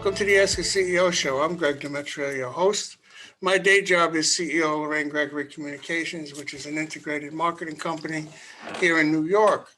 Welcome to the Ask a CEO show. I'm Greg Demetrio, your host. My day job is CEO Lorraine Gregory Communications, which is an integrated marketing company here in New York.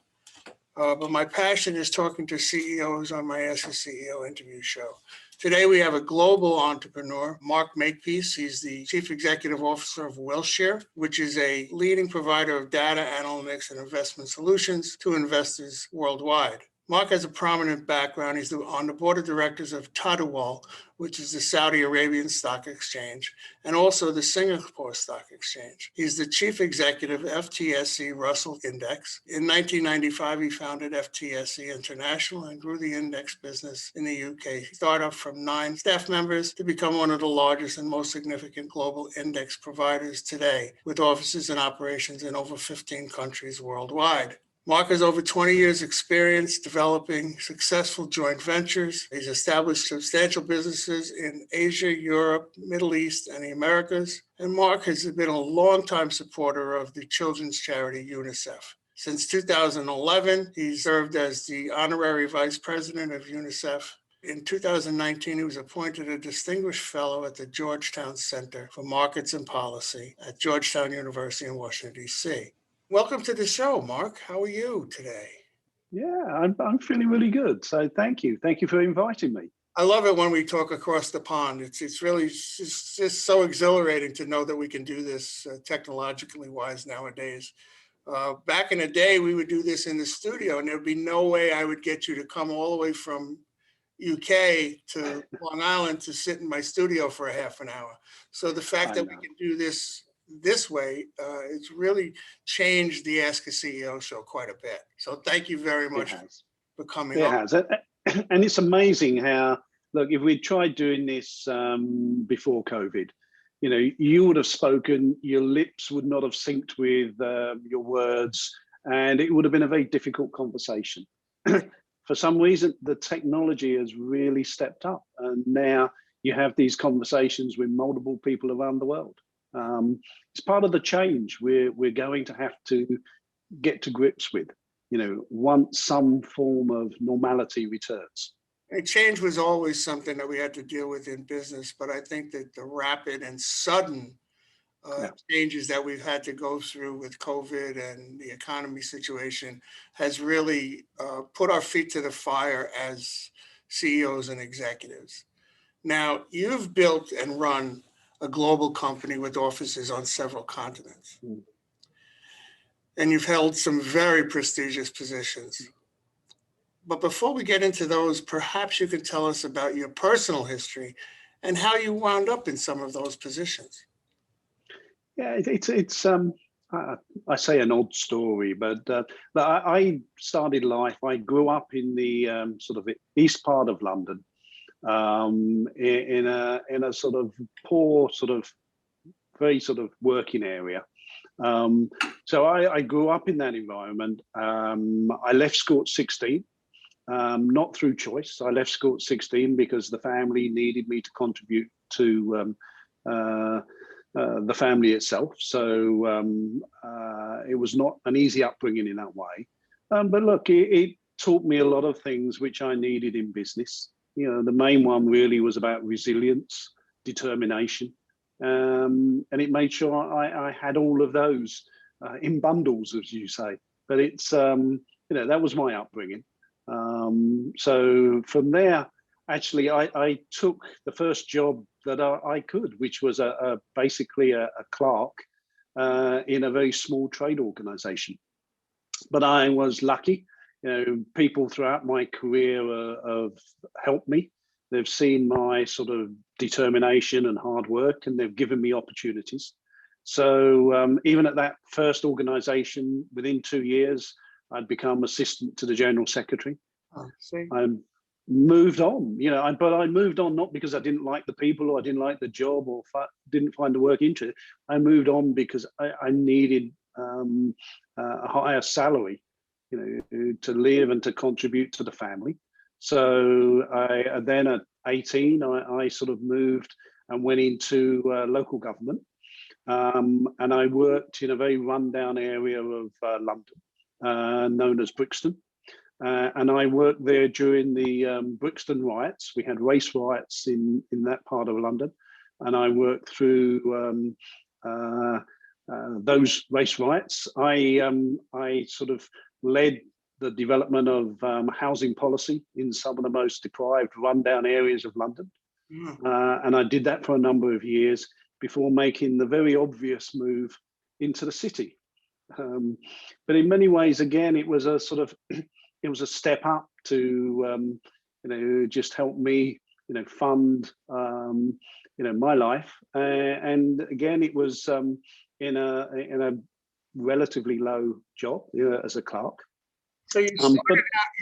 But my passion is talking to CEOs on my Ask a CEO interview show. Today we have a global entrepreneur, Mark Makepeace. He's the Chief Executive Officer of Wilshire, which is a leading provider of data analytics and investment solutions to investors worldwide. Mark has a prominent background. He's on the board of directors of Tadawul, which is the Saudi Arabian Stock Exchange, and also the Singapore Stock Exchange. He's the chief executive of FTSE Russell Index. In 1995, he founded FTSE International and grew the index business in the UK startup from 9 staff members to become one of the largest and most significant global index providers today, with offices and operations in over 15 countries worldwide. Mark has over 20 years experience developing successful joint ventures. He's established substantial businesses in Asia, Europe, Middle East, and the Americas. And Mark has been a longtime supporter of the children's charity UNICEF. Since 2011, he served as the honorary vice president of UNICEF. In 2019, he was appointed a distinguished fellow at the Georgetown Center for Markets and Policy at Georgetown University in Washington, D.C. Welcome to the show, Mark. How are you today? Yeah, I'm feeling really good. So thank you. Thank you for inviting me. I love it when we talk across the pond. It's really just so exhilarating to know that we can do this technologically wise nowadays. Back in the day, we would do this in the studio, and there'd be no way I would get you to come all the way from UK to Long Island to sit in my studio for a half an hour. So the fact that we can do this way, it's really changed the Ask a CEO show quite a bit. So thank you very much for coming on. It has. And it's amazing how, look, if we'd tried doing this before COVID, you know, you would have spoken, your lips would not have synced with your words, and it would have been a very difficult conversation. For some reason, the technology has really stepped up, and now you have these conversations with multiple people around the world. It's part of the change we're going to have to get to grips with, you know, once some form of normality returns. And change was always something that we had to deal with in business, but I think that the rapid and sudden changes that we've had to go through with COVID and the economy situation has really put our feet to the fire as CEOs and executives. Now, you've built and run a global company with offices on several continents. And you've held some very prestigious positions. But before we get into those, perhaps you could tell us about your personal history and how you wound up in some of those positions. Yeah, it's I say an odd story, but I started life, I grew up in the sort of east part of London. In a sort of poor, sort of very sort of working area. So I grew up in that environment. I left school at 16, not through choice. I left school at 16 because the family needed me to contribute to the family itself. So it was not an easy upbringing in that way. But look, it taught me a lot of things which I needed in business. You know, the main one really was about resilience, determination, and it made sure I had all of those in bundles, as you say. But it's, you know, that was my upbringing. So from there, actually, I took the first job that I could, which was basically a clerk in a very small trade organization. But I was lucky. You know, people throughout my career have helped me. They've seen my sort of determination and hard work, and they've given me opportunities. So even at that first organization, within 2 years, I'd become assistant to the general secretary. I moved on, you know, but I moved on not because I didn't like the people or I didn't like the job or didn't find the work interesting. I moved on because I needed a higher salary, you know, to live and to contribute to the family. So then at 18, I sort of moved and went into local government. And I worked in a very rundown area of London, known as Brixton. and I worked there during the Brixton riots. We had race riots in that part of London, and I worked through those race riots. I sort of led the development of housing policy in some of the most deprived, rundown areas of London. And I did that for a number of years before making the very obvious move into the city. But in many ways, again, it was a sort of, it was a step up to, just help me, fund, my life. And again, it was in a relatively low job as a clerk. So you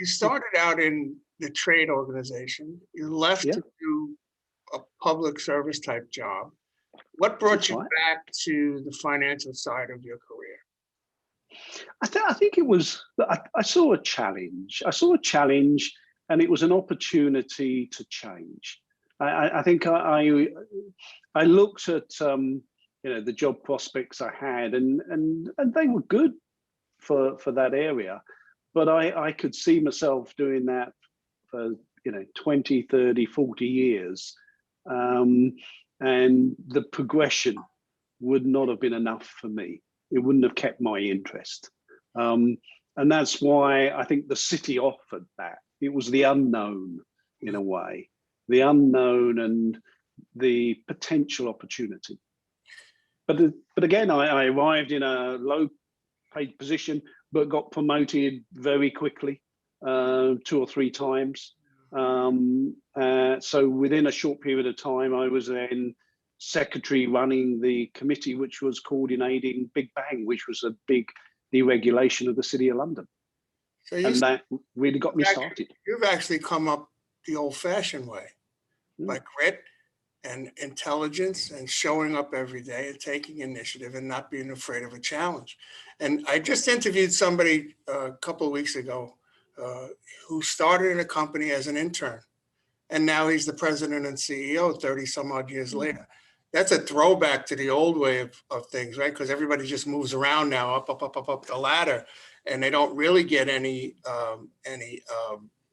started out in the trade organization. You left to do a public service type job. What brought you back to the financial side of your career? I think it was, I saw a challenge. And it was an opportunity to change. I think I looked at the job prospects I had, and they were good for that area, but I could see myself doing that for 20, 30, 40 years, and the progression would not have been enough for me. It wouldn't have kept my interest, and that's why I think the city offered that. It was the unknown, in a way, the unknown and the potential opportunity. But again, I arrived in a low paid position, but got promoted very quickly, 2 or 3 times. So within a short period of time, I was then secretary running the committee, which was coordinating Big Bang, which was a big deregulation of the City of London. So and that really got me started. You've actually come up the old-fashioned way, by grit and intelligence and showing up every day and taking initiative and not being afraid of a challenge. And I just interviewed somebody a couple of weeks ago who started in a company as an intern, and now he's the president and CEO 30 some odd years later. That's a throwback to the old way of things, right? Because everybody just moves around now, up the ladder, and they don't really get any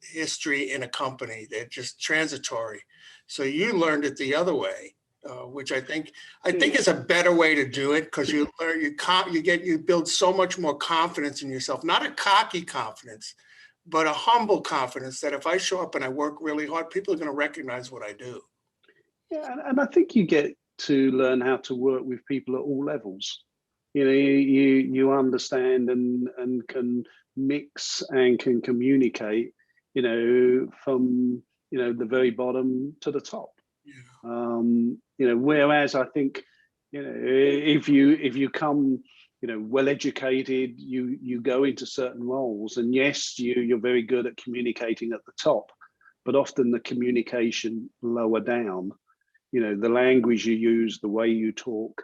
history in a company. They're just transitory. So you learned it the other way, which I think is a better way to do it, because you learn, you build so much more confidence in yourself. Not a cocky confidence, but a humble confidence that if I show up and I work really hard, people are going to recognize what I do. Yeah, and I think you get to learn how to work with people at all levels. You understand and can mix and can communicate, from the very bottom to the top. Yeah. Whereas I think, if you come, well educated, you go into certain roles, and yes, you're very good at communicating at the top, but often the communication lower down, the language you use, the way you talk,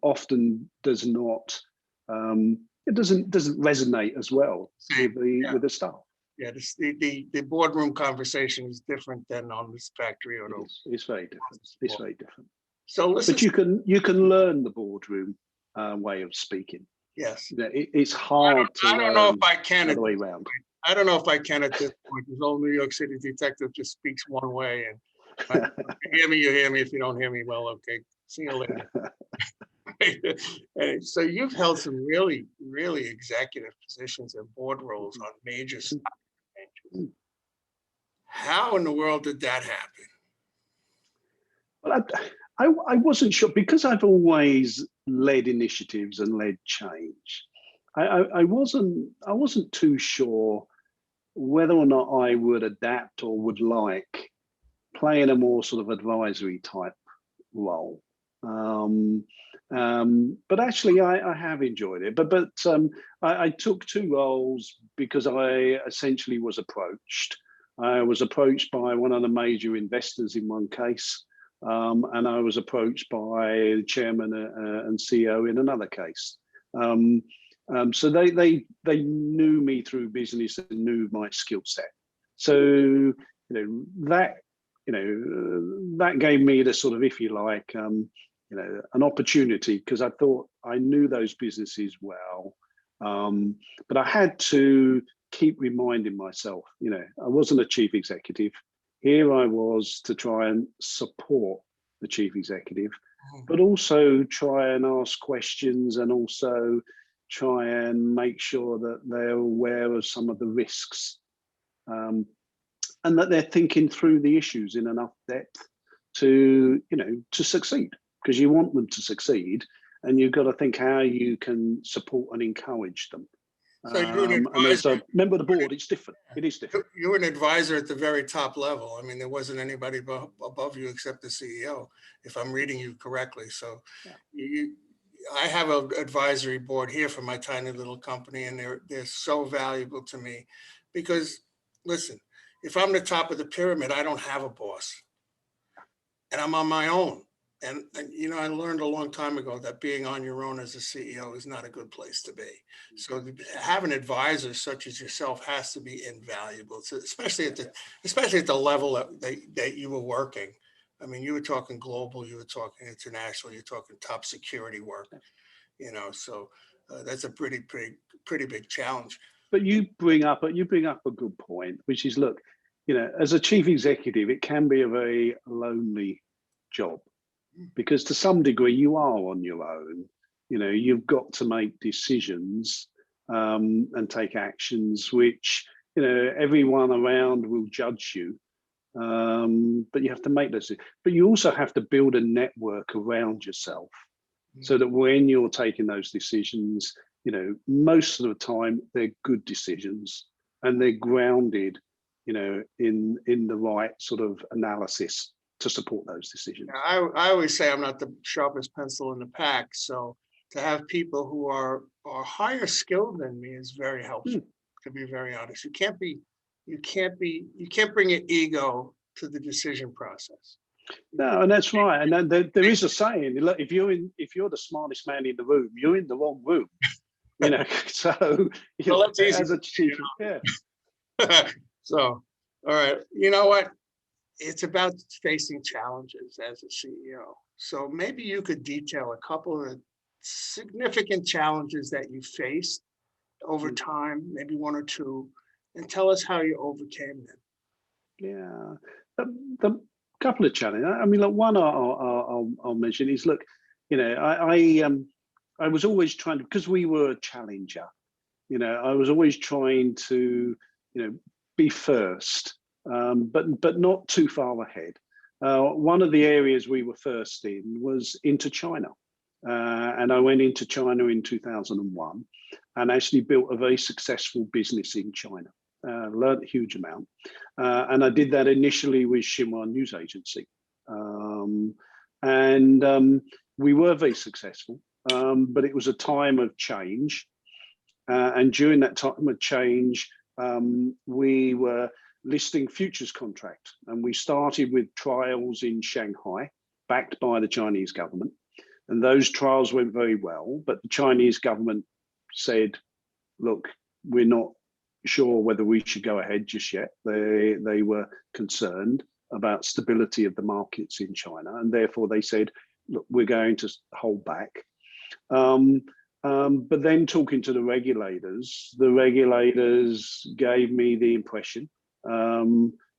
often does not, it doesn't resonate as well with the staff. Yeah, the boardroom conversation is different than on this factory or it's very different. It's very different. So listen, but you can learn the boardroom way of speaking. Yes, it's hard to learn. I don't know if I can. The other way around. I don't know if I can at this point. The old New York City detective just speaks one way, and if you hear me, you hear me. If you don't hear me, well, okay, see you later. And so you've held some really, really executive positions and board roles on major stock exchanges. How in the world did that happen? Well, I wasn't sure, because I've always led initiatives and led change. I wasn't too sure whether or not I would adapt or would like playing a more sort of advisory type role. But actually, I have enjoyed it. But I took 2 roles because I essentially was approached. I was approached by one of the major investors in one case, and I was approached by the chairman and CEO in another case. So they knew me through business and knew my skill set. So that gave me the sort of, if you like, an opportunity, because I thought I knew those businesses well, but I had to keep reminding myself, I wasn't a chief executive. Here I was to try and support the chief executive, but also try and ask questions and also try and make sure that they're aware of some of the risks, and that they're thinking through the issues in enough depth to succeed, because you want them to succeed, and you've got to think how you can support and encourage them. So you're an and as advisor. a member of the board, it's different. It is different. You're an advisor at the very top level. I mean, there wasn't anybody above you except the CEO, if I'm reading you correctly. So I have an advisory board here for my tiny little company, and they're so valuable to me because, listen, if I'm the top of the pyramid, I don't have a boss, and I'm on my own. And I learned a long time ago that being on your own as a CEO is not a good place to be. So to have an advisor such as yourself has to be invaluable, especially at the level that you were working. I mean, you were talking global, you were talking international, you're talking top security work. So that's a pretty big challenge. But you bring up a good point, which is, look, as a chief executive, it can be a very lonely job, because to some degree you are on your own. You've got to make decisions and take actions which everyone around will judge you, but you have to make those. But you also have to build a network around yourself, so that when you're taking those decisions, most of the time they're good decisions and they're grounded in the right sort of analysis to support those decisions. I always say I'm not the sharpest pencil in the pack, so to have people who are higher skilled than me is very helpful. To be very honest, you can't bring your ego to the decision process. No, and that's right. And there is a saying: look, if you're the smartest man in the room, you're in the wrong room. So that's easy. As a chief, yeah. So, all right, you know what? It's about facing challenges as a CEO. So maybe you could detail a couple of significant challenges that you faced over time, maybe one or two, and tell us how you overcame them. Yeah, the couple of challenges. I mean, look, one I'll mention is, look, I was always trying to, because we were a challenger, I was always trying to, be first. But not too far ahead. One of the areas we were first in was into China. And I went into China in 2001 and actually built a very successful business in China. Learned a huge amount. And I did that initially with Xinhua News Agency. We were very successful, but it was a time of change. And during that time of change, we were listing futures contract, and we started with trials in Shanghai, backed by the Chinese government, and those trials went very well. But the Chinese government said, "Look, we're not sure whether we should go ahead just yet." They were concerned about stability of the markets in China, and therefore they said, "Look, we're going to hold back." But then talking to the regulators gave me the impression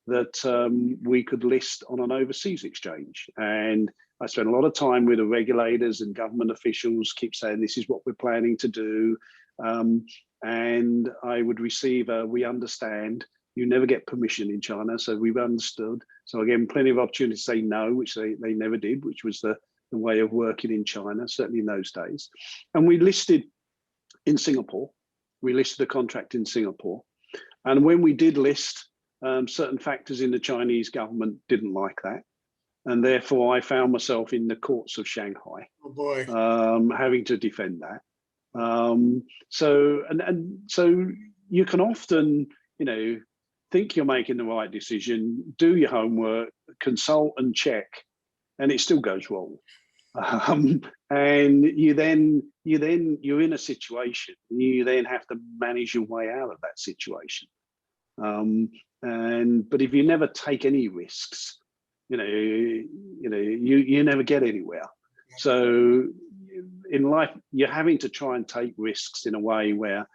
that we could list on an overseas exchange. And I spent a lot of time with the regulators and government officials, keep saying, this is what we're planning to do. And I would receive we understand. You never get permission in China, so we've understood. So again, plenty of opportunity to say no, which they never did, which was the way of working in China, certainly in those days. And we listed in Singapore. We listed a contract in Singapore. And when we did list, certain factors in the Chinese government didn't like that. And therefore I found myself in the courts of Shanghai, Oh boy. Having to defend that. So you can often, think you're making the right decision, do your homework, consult and check, and it still goes wrong. And you're in a situation, you then have to manage your way out of that situation. But if you never take any risks, you never get anywhere. So in life, you're having to try and take risks in a way where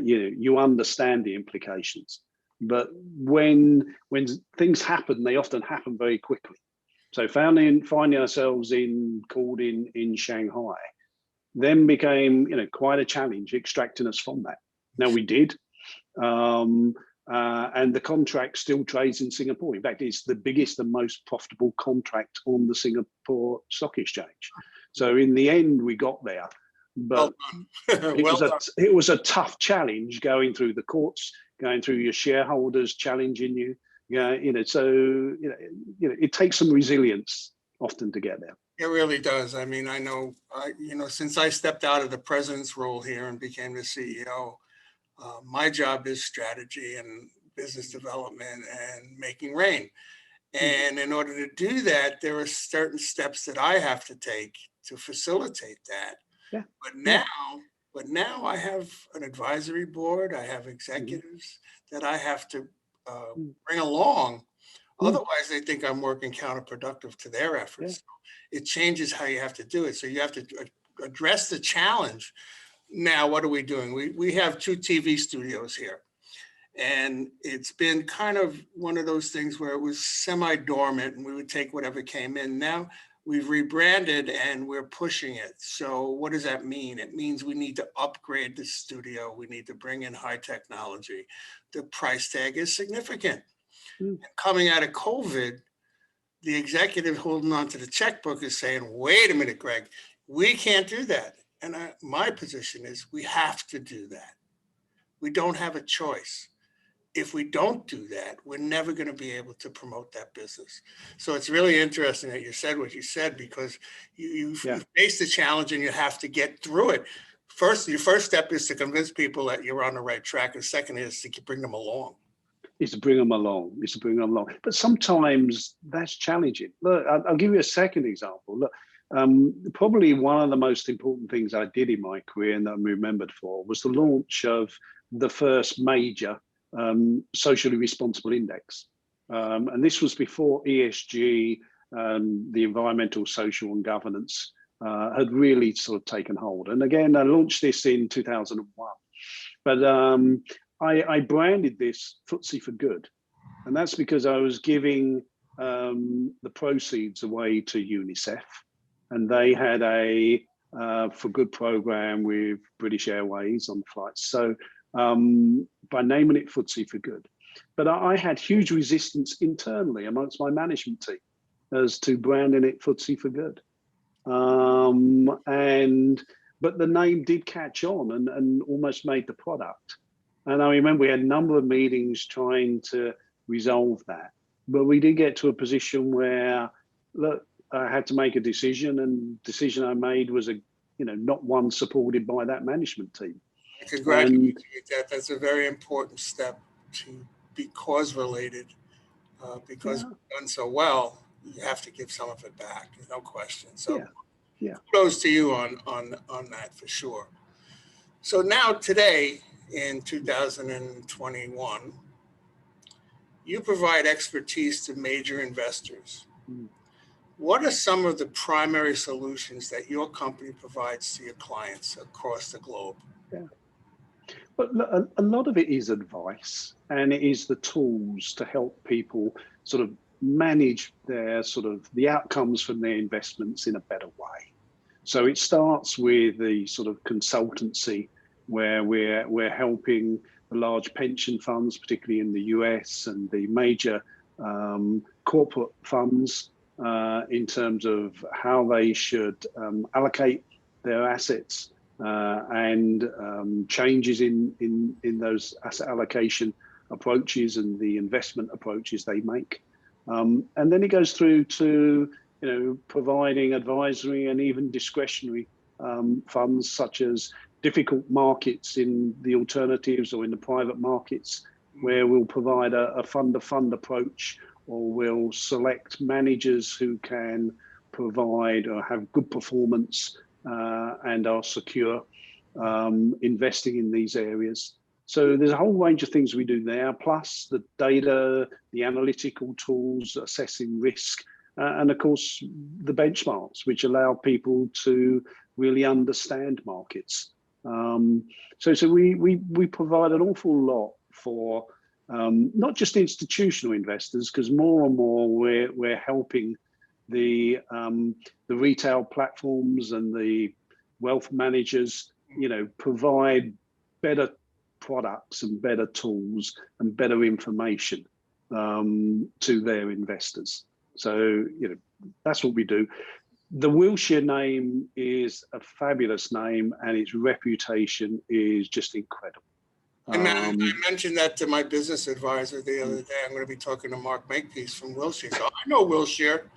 you understand the implications. But when things happen, they often happen very quickly. So finding ourselves called in Shanghai then became quite a challenge extracting us from that. Now we did, and the contract still trades in Singapore. In fact, it's the biggest and most profitable contract on the Singapore Stock Exchange. So in the end, we got there, but it was a tough challenge going through the courts, going through your shareholders challenging you. So it takes some resilience often to get there. It really does. I mean, I know, since I stepped out of the president's role here and became the CEO, my job is strategy and business development and making rain. And in order to do that, there are certain steps that I have to take to facilitate that. Yeah. But now I have an advisory board. I have executives that I have to bring along. Otherwise, they think I'm working counterproductive to their efforts. Yeah. So it changes how you have to do it. So you have to address the challenge. Now, what are we doing? We have 2 TV studios here. And it's been kind of one of those things where it was semi-dormant and we would take whatever came in. Now we've rebranded and we're pushing it. So what does that mean? It means we need to upgrade the studio. We need to bring in high technology. The price tag is significant. And coming out of COVID, the executive holding on to the checkbook is saying, wait a minute, Greg, we can't do that. And my position is we have to do that. We don't have a choice. If we don't do that, we're never going to be able to promote that business. So it's really interesting that you said what you said, because you face the challenge and you have to get through it. Your first step is to convince people that you're on the right track. And second is to bring them along. It's to bring them along. But sometimes that's challenging. Look, I'll give you a second example. Look, probably one of the most important things I did in my career and that I'm remembered for was the launch of the first major socially responsible index. And this was before ESG, the environmental, social and governance had really sort of taken hold. And again, I launched this in 2001. But I branded this FTSE for Good. And that's because I was giving the proceeds away to UNICEF. And they had a For Good program with British Airways on flights. So by naming it FTSE for Good. But I had huge resistance internally amongst my management team as to branding it FTSE for Good. But the name did catch on and almost made the product. And I remember we had a number of meetings trying to resolve that. But we did get to a position where, look, I had to make a decision, and the decision I made was not one supported by that management team. I congratulate you with that. That's a very important step to be cause related, because you've done so well. You have to give some of it back. There's no question. So kudos to you on that for sure. So now today in 2021, you provide expertise to major investors. What are some of the primary solutions that your company provides to your clients across the globe? But a lot of it is advice, and it is the tools to help people sort of manage the outcomes from their investments in a better way. So it starts with the sort of consultancy where we're helping the large pension funds, particularly in the US, and the major corporate funds in terms of how they should allocate their assets and changes in those asset allocation approaches and the investment approaches they make. And then it goes through to providing advisory and even discretionary funds, such as difficult markets in the alternatives or in the private markets, where we'll provide a fund-of-fund approach, or we'll select managers who can provide or have good performance and are secure investing in these areas. So there's a whole range of things we do there, plus the data, the analytical tools, assessing risk, and of course, the benchmarks, which allow people to really understand markets. So we provide an awful lot for not just institutional investors, because more and more we're helping the retail platforms and the wealth managers, provide better products and better tools and better information to their investors. So that's what we do. The Wilshire name is a fabulous name, and its reputation is just incredible. I mentioned that to my business advisor the other day. I'm going to be talking to Makepeace from Wilshire. So I know Wilshire.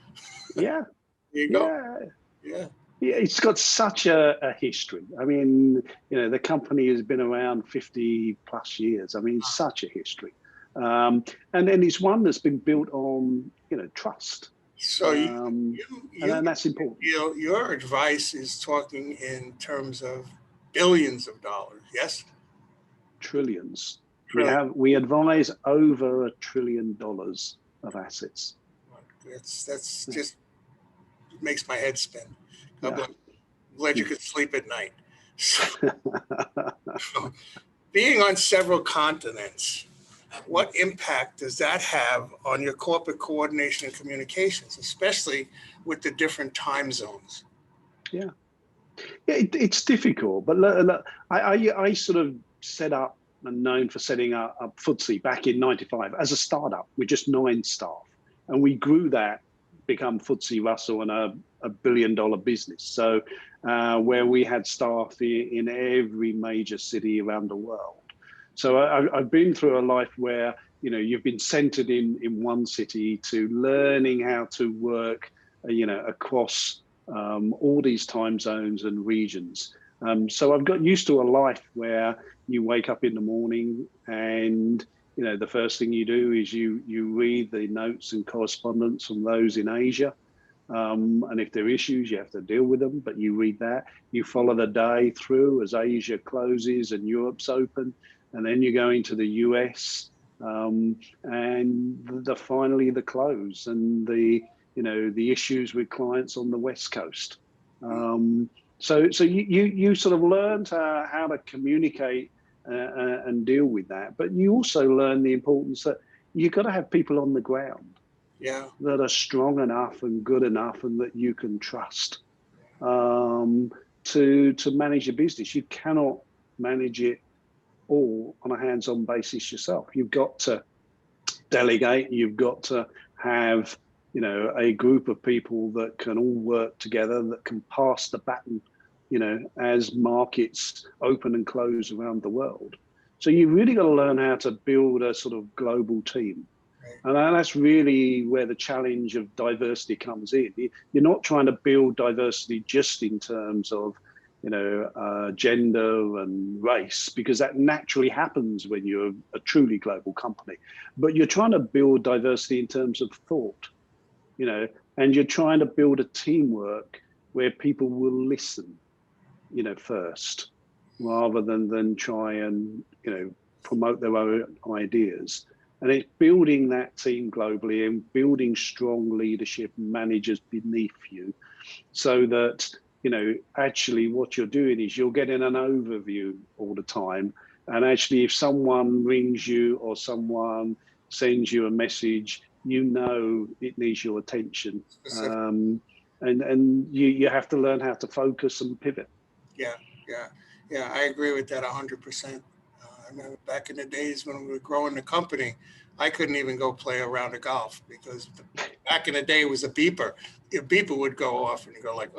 Yeah. There you go. Yeah. Yeah, it's got such a history. I mean, the company has been around 50 plus years. I mean, such a history. And then it's one that's been built on, trust. So and that's important. Your advice is talking in terms of billions of dollars, yes? Trillions. We advise over $1 trillion of assets. That's just makes my head spin. I'm glad you could sleep at night. So, being on several continents, what impact does that have on your corporate coordination and communications, especially with the different time zones? Yeah, it's difficult, but look, I sort of set up and known for setting up FTSE back in '95 as a startup with just 9 staff, and we grew that, become FTSE Russell and a $1 billion business. So where we had staff in every major city around the world. So I've been through a life where, you've been centered in one city to learning how to work, across all these time zones and regions. So I've got used to a life where you wake up in the morning and, the first thing you do is you read the notes and correspondence from those in Asia. And if there are issues, you have to deal with them, but you read that. You follow the day through as Asia closes and Europe's open. And then you go into the US and finally the close and the issues with clients on the West Coast. So you sort of learned how to communicate and deal with that, but you also learn the importance that you've got to have people on the ground that are strong enough and good enough and that you can trust to manage your business. You cannot manage it all on a hands-on basis yourself. You've got to delegate. You've got to have a group of people that can all work together, that can pass the baton, as markets open and close around the world. So you've really got to learn how to build a sort of global team. And that's really where the challenge of diversity comes in. You're not trying to build diversity just in terms of, gender and race, because that naturally happens when you're a truly global company. But you're trying to build diversity in terms of thought, and you're trying to build a teamwork where people will listen, first, rather than try and, promote their own ideas. And it's building that team globally and building strong leadership managers beneath you so that, actually what you're doing is you're getting an overview all the time. And actually, if someone rings you or someone sends you a message, it needs your attention. And you have to learn how to focus and pivot. Yeah, I agree with that 100%. I remember back in the days when we were growing the company, I couldn't even go play a round of golf because back in the day it was a beeper. Your beeper would go off and you go like,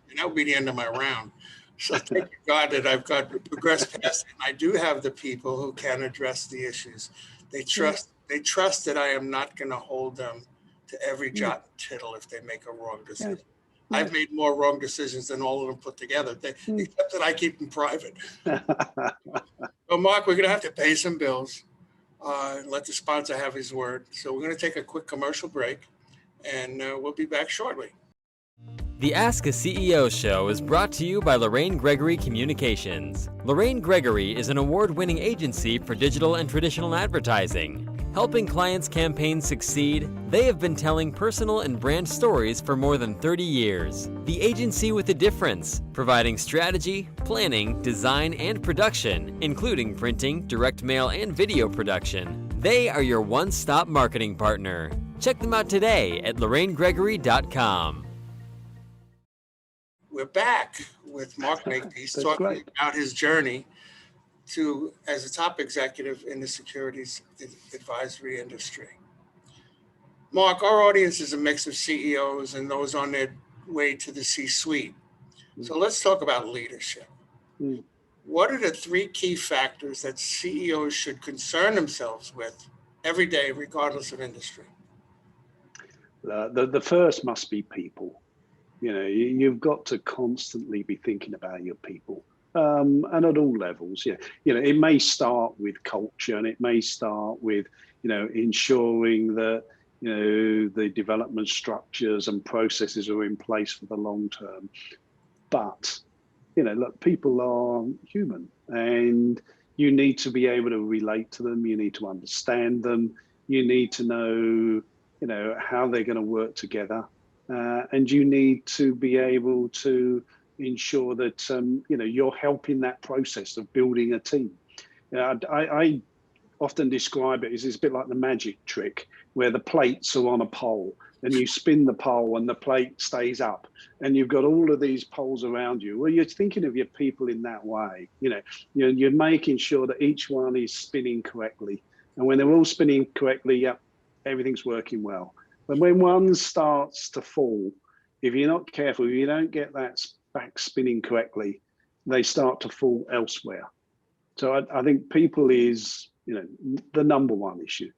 and that would be the end of my round. So thank God that I've got progressed past it. And I do have the people who can address the issues. They trust that I am not going to hold them to every jot and tittle if they make a wrong decision. I've made more wrong decisions than all of them put together, except that I keep them private. So Mark, we're going to have to pay some bills and let the sponsor have his word. So we're going to take a quick commercial break and we'll be back shortly. The Ask a CEO show is brought to you by Lorraine Gregory Communications. Lorraine Gregory is an award-winning agency for digital and traditional advertising. Helping clients' campaigns succeed, they have been telling personal and brand stories for more than 30 years. The agency with a difference, providing strategy, planning, design, and production, including printing, direct mail, and video production. They are your one-stop marketing partner. Check them out today at LorraineGregory.com. We're back with Mark Makepeace That's talking great. about his journey as a top executive in the securities advisory industry. Mark, our audience is a mix of CEOs and those on their way to the C-suite. So let's talk about leadership. Mm. What are the 3 key factors that CEOs should concern themselves with every day, regardless of industry? The first must be people. You've got to constantly be thinking about your people, and at all levels. It may start with culture, and it may start with ensuring that the development structures and processes are in place for the long term. But look, people are human, and you need to be able to relate to them. You need to understand them. You need to know how they're going to work together. And you need to be able to ensure that you're helping that process of building a team. I often describe it as it's a bit like the magic trick, where the plates are on a pole and you spin the pole and the plate stays up, and you've got all of these poles around you. Well, you're thinking of your people in that way. You're making sure that each one is spinning correctly, and when they're all spinning correctly, yep, everything's working well. But when one starts to fall, if you're not careful, if you don't get that back spinning correctly, they start to fall elsewhere. So I think people is, the number one issue.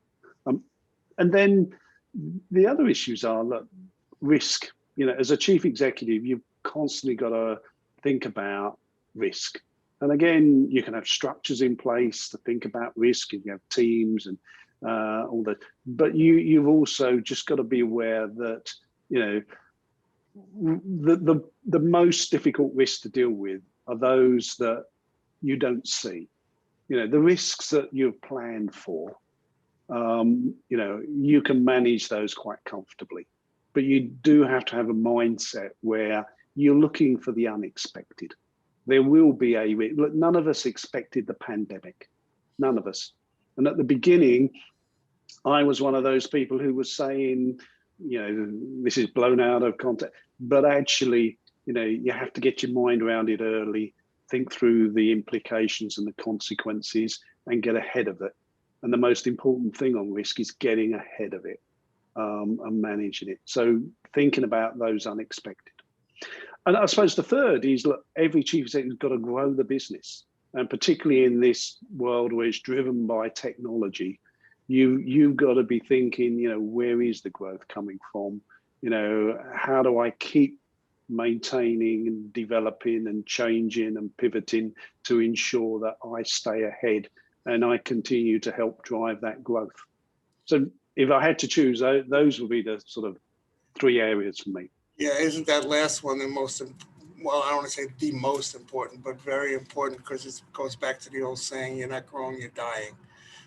And then the other issues are, look, risk. As a chief executive, you've constantly got to think about risk. And again, you can have structures in place to think about risk, and you have teams and all that, but you've also just got to be aware that the most difficult risks to deal with are those that you don't see. The risks that you've planned for, you can manage those quite comfortably, but you do have to have a mindset where you're looking for the unexpected. There will be look, none of us expected the pandemic, none of us. And at the beginning, I was one of those people who was saying, this is blown out of context, but actually, you have to get your mind around it early, think through the implications and the consequences, and get ahead of it. And the most important thing on risk is getting ahead of it and managing it. So thinking about those unexpected. And I suppose the third is, look, every chief executive has got to grow the business. And particularly in this world where it's driven by technology, you've got to be thinking, where is the growth coming from? How do I keep maintaining and developing and changing and pivoting to ensure that I stay ahead and I continue to help drive that growth? So if I had to choose, those would be the sort of 3 areas for me. Yeah, isn't that last one the most, well, I don't want to say the most important, but very important, because it goes back to the old saying, you're not growing, you're dying.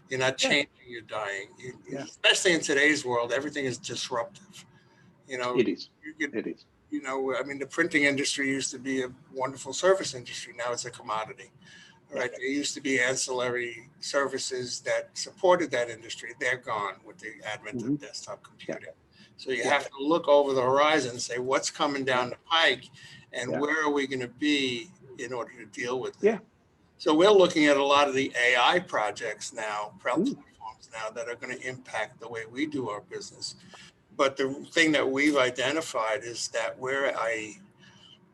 You're not changing, you're dying. Especially in today's world, everything is disruptive. It is. It is. The printing industry used to be a wonderful service industry. Now it's a commodity, right? There used to be ancillary services that supported that industry. They're gone with the advent of desktop computing. So you have to look over the horizon and say, what's coming down the pike, and where are we going to be in order to deal with it? Yeah. So we're looking at a lot of the AI projects now, platforms now, that are going to impact the way we do our business. But the thing that we've identified is that we're a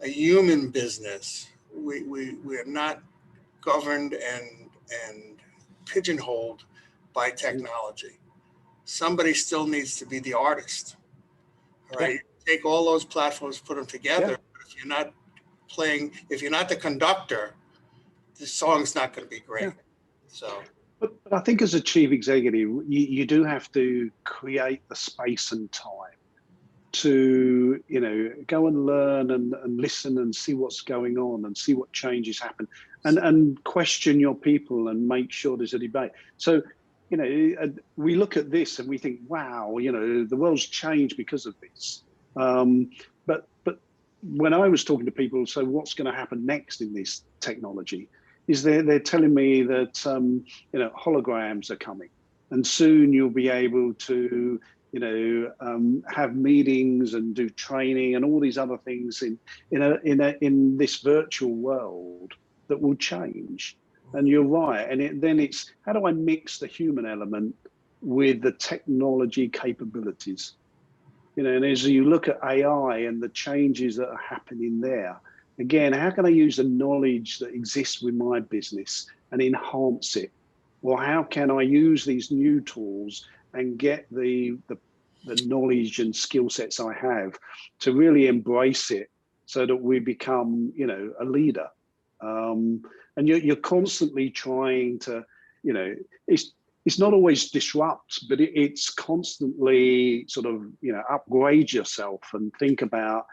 human business. We're not governed and pigeonholed by technology. Somebody still needs to be the artist, right? You take all those platforms, put them together. But if you're not playing, if you're not the conductor, the song's not going to be great. So, but I think as a chief executive, you do have to create the space and time to go and learn and listen and see what's going on and see what changes happen, and question your people and make sure there's a debate. So we look at this and we think, wow, the world's changed because of this. But when I was talking to people, so what's going to happen next in this technology? Is they're telling me that holograms are coming, and soon you'll be able to have meetings and do training and all these other things in this virtual world that will change. And you're right. And then it's, how do I mix the human element with the technology capabilities? And as you look at AI and the changes that are happening there, again, how can I use the knowledge that exists with my business and enhance it? Or how can I use these new tools and get the knowledge and skill sets I have to really embrace it so that we become, a leader? And you're constantly trying to, it's not always disrupt, but it's constantly sort of, upgrade yourself and think about,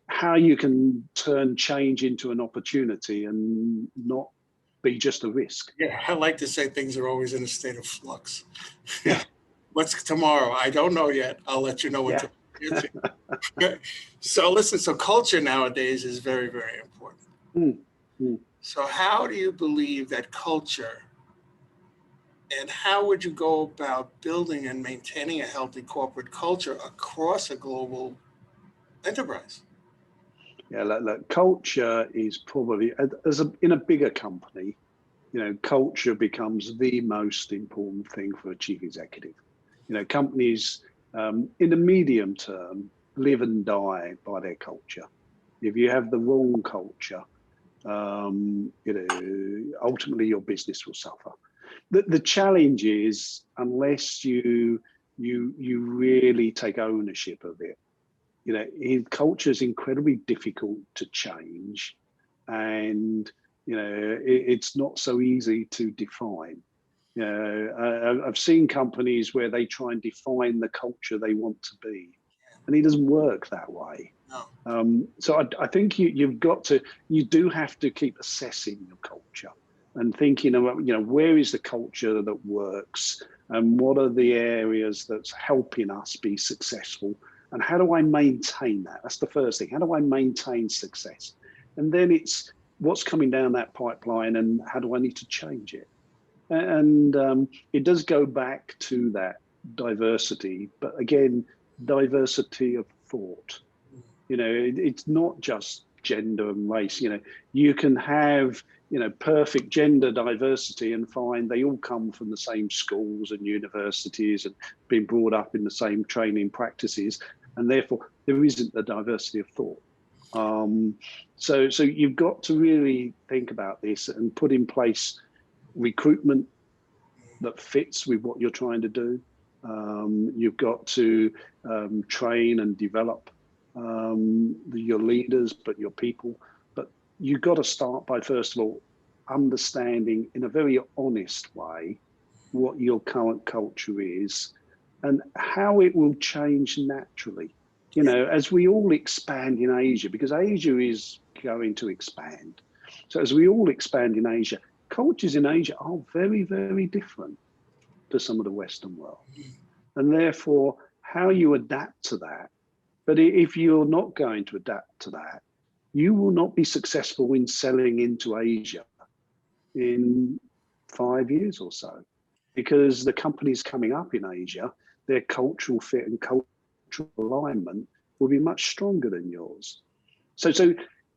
how you can turn change into an opportunity and not be just a risk. Yeah, I like to say things are always in a state of flux. Yeah. What's tomorrow? I don't know yet. I'll let you know when tomorrow. So listen, so culture nowadays is very, very important. So how do you believe that culture, and how would you go about building and maintaining a healthy corporate culture across a global enterprise? Yeah, look, culture is probably, in a bigger company, culture becomes the most important thing for a chief executive. Companies in the medium term live and die by their culture. If you have the wrong culture, ultimately your business will suffer. The challenge is, unless you really take ownership of it, culture is incredibly difficult to change, and it's not so easy to define. I've seen companies where they try and define the culture they want to be, and it doesn't work that way. No. So I think you do have to keep assessing your culture and thinking about, where is the culture that works, and what are the areas that's helping us be successful, and how do I maintain that? That's the first thing. How do I maintain success? And then it's what's coming down that pipeline, and how do I need to change it? And it does go back to that diversity, but again, diversity of thought. It's not just gender and race. You can have perfect gender diversity and find they all come from the same schools and universities and been brought up in the same training practices, and therefore there isn't the diversity of thought. So you've got to really think about this and put in place recruitment that fits with what you're trying to do. You've got to train and develop your leaders, but your people. But you've got to start by, first of all, understanding in a very honest way what your current culture is and how it will change naturally. As we all expand in Asia, because Asia is going to expand. So as we all expand in Asia, cultures in Asia are very, very different to some of the Western world. And therefore, how you adapt to that. But if you're not going to adapt to that, you will not be successful in selling into Asia in 5 years or so, because the companies coming up in Asia, their cultural fit and cultural alignment will be much stronger than yours. So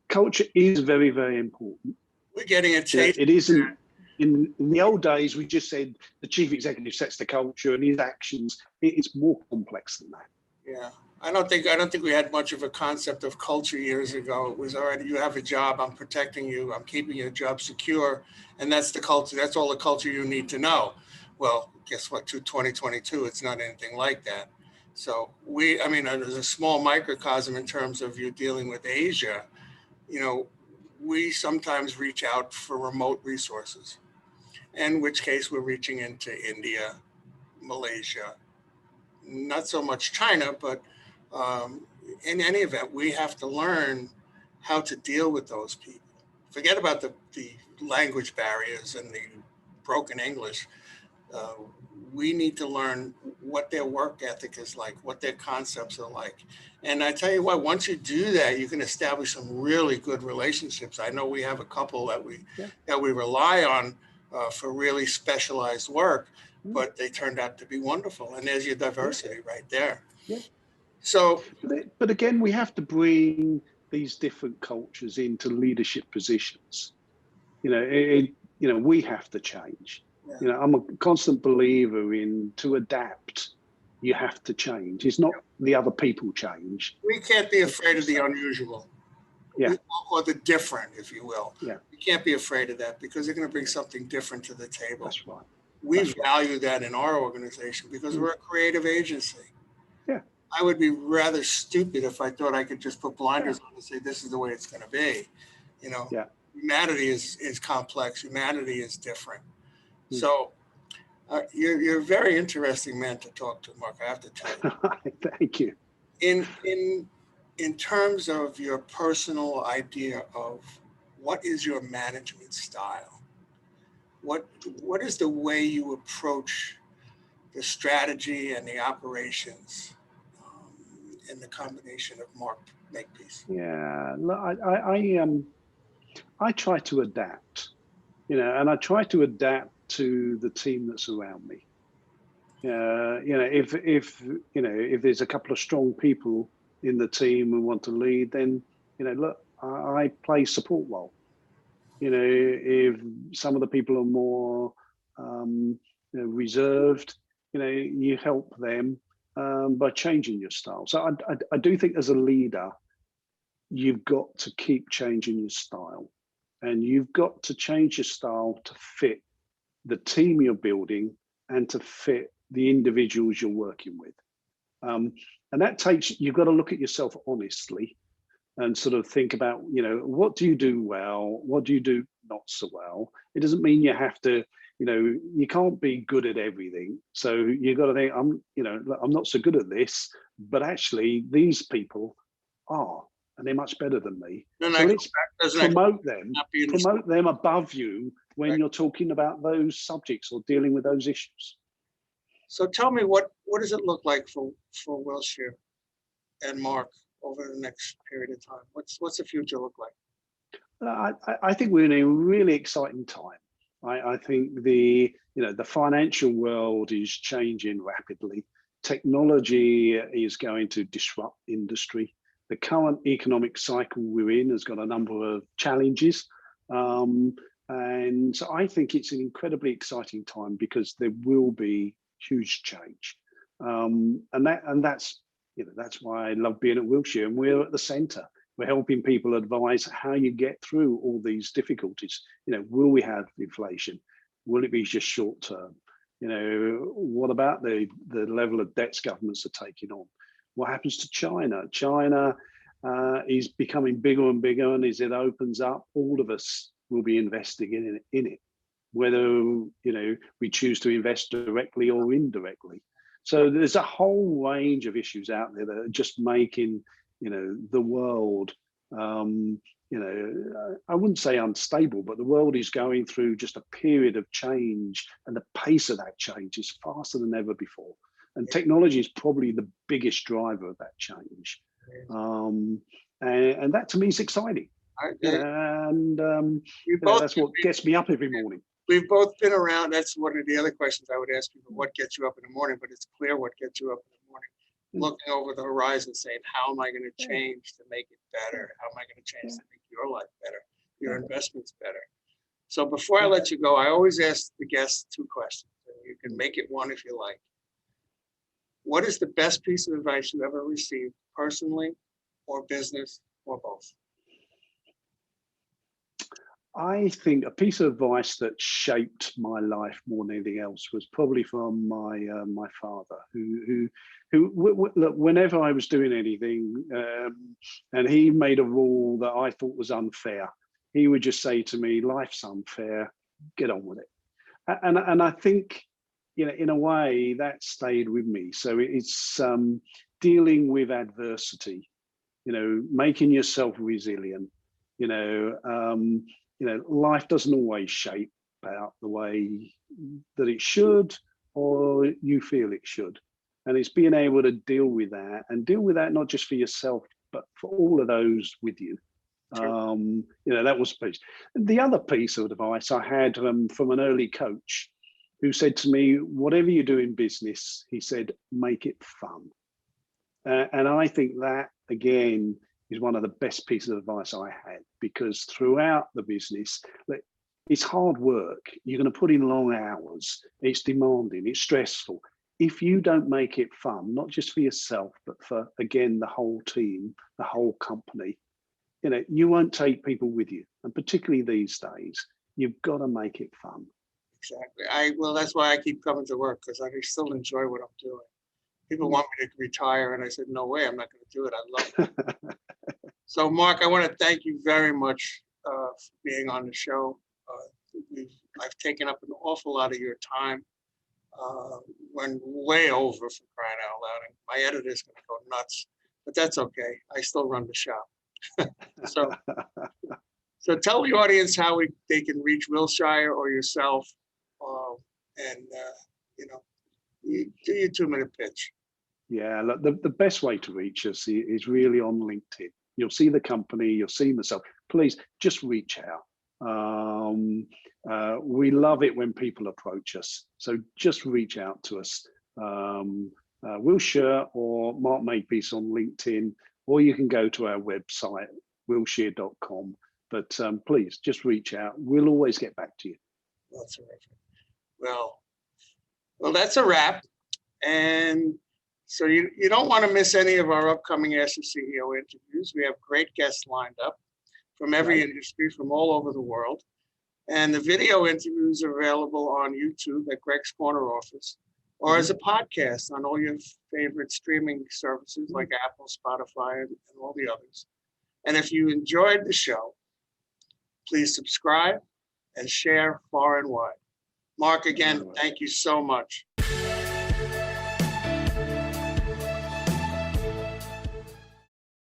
culture is very, very important. We're getting a taste. It isn't. In the old days, we just said the chief executive sets the culture and his actions. It's more complex than that. Yeah, I don't think we had much of a concept of culture years ago. It was already, you have a job, I'm protecting you, I'm keeping your job secure, and that's the culture. That's all the culture you need to know. Well, guess what? To 2022, it's not anything like that. So there's a small microcosm in terms of you dealing with Asia. We sometimes reach out for remote resources, in which case we're reaching into India, Malaysia, not so much China, but in any event, we have to learn how to deal with those people. Forget about the language barriers and the broken English. Uh, we need to learn what their work ethic is like, what their concepts are like. And I tell you what, once you do that, you can establish some really good relationships. I know we have a couple Yeah. that we rely on for really specialized work, Mm. but they turned out to be wonderful. And there's your diversity right there. Yeah. So But again, we have to bring these different cultures into leadership positions. We have to change. yeah, I'm a constant believer in to adapt. You have to change. It's not the other people change. we can't be It's afraid of the yourself. unusual. Yeah. Or the different, if you will. Yeah. You can't be afraid of that because they're going to bring something different to the table. That's right. We That's right. value that in our organization because we're a creative agency. Yeah. I would be rather stupid if I thought I could just put blinders on and say this is the way it's going to be. Yeah. Humanity is complex. Humanity is different. Mm. So you're a very interesting man to talk to, Mark. I have to tell you. Thank you. In terms of your personal idea of what is your management style, what is the way you approach the strategy and the operations in the combination of Mark Makepeace? Yeah. I try to adapt, and I try to adapt to the team that's around me. If there's a couple of strong people in the team who want to lead, then look, I play support role. If some of the people are more reserved, you help them by changing your style. So I do think as a leader, you've got to keep changing your style, and you've got to change your style to fit the team you're building and to fit the individuals you're working with. And that you've got to look at yourself honestly and sort of think about, what do you do well? What do you do not so well? It doesn't mean you have to, you can't be good at everything. So you've got to think, I'm not so good at this, but actually these people are, and they're much better than me. So let's promote them above you when you're talking about those subjects or dealing with those issues. So tell me, what does it look like for Wilshire and Mark over the next period of time? What's the future look like? I think we're in a really exciting time. I think the financial world is changing rapidly. Technology is going to disrupt industry. The current economic cycle we're in has got a number of challenges. And so I think it's an incredibly exciting time because there will be huge change. And that's why I love being at Wilshire, and we're at the center. We're helping people advise how you get through all these difficulties. Will we have inflation? Will it be just short term? What about the level of debts governments are taking on? What happens to China? China is becoming bigger and bigger, and as it opens up, all of us will be investing in it, whether we choose to invest directly or indirectly. So there's a whole range of issues out there that are just making the world I wouldn't say unstable, but the world is going through just a period of change, and the pace of that change is faster than ever before. And technology is probably the biggest driver of that change. And that to me is exciting. That's what gets me up every morning. We've both been around. That's one of the other questions I would ask you. What gets you up in the morning? But it's clear what gets you up in the morning. Looking over the horizon, saying, how am I going to change to make it better? How am I going to change to make your life better, your investments better? So before I let you go, I always ask the guests two questions. You can make it one if you like. What is the best piece of advice you ever received, personally or business or both? I think a piece of advice that shaped my life more than anything else was probably from my father, who look, whenever I was doing anything, and he made a rule that I thought was unfair, he would just say to me, "Life's unfair. Get on with it." And I think, in a way, that stayed with me. So it's dealing with adversity, making yourself resilient. Life doesn't always shape out the way that it should, or you feel it should. And it's being able to deal with that, and deal with that not just for yourself, but for all of those with you. You know, that was a piece. The other piece of advice I had from an early coach who said to me, whatever you do in business, he said, make it fun. And I think that, again, is one of the best pieces of advice I had, because throughout the business, it's hard work. You're going to put in long hours. It's demanding. It's stressful. If you don't make it fun, not just for yourself, but for, again, the whole team, the whole company, you know, you won't take people with you. And particularly these days, you've got to make it fun. Exactly. Well, that's why I keep coming to work, because I still enjoy what I'm doing. People want me to retire, and I said, no way, I'm not going to do it. I love it. So, Mark, I want to thank you very much for being on the show. I've taken up an awful lot of your time. Went way over, for crying out loud. And my editor's going to go nuts, but that's okay. I still run the shop. So tell the audience how they can reach Wilshire or yourself, and you know, do your 2-minute pitch. Yeah, look, the best way to reach us is really on LinkedIn. You'll see the company, you'll see myself. Please just reach out. We love it when people approach us. So just reach out to us. Wilshire or Mark Makepeace on LinkedIn, or you can go to our website, wilshire.com. But please just reach out. We'll always get back to you. That's terrific. Well, that's a wrap. And so you don't want to miss any of our upcoming Ask the CEO interviews. We have great guests lined up from every industry, from all over the world. And the video interviews are available on YouTube at Greg's Corner Office, or as a podcast on all your favorite streaming services like Apple, Spotify, and all the others. And if you enjoyed the show, please subscribe and share far and wide. Mark, again, thank you so much.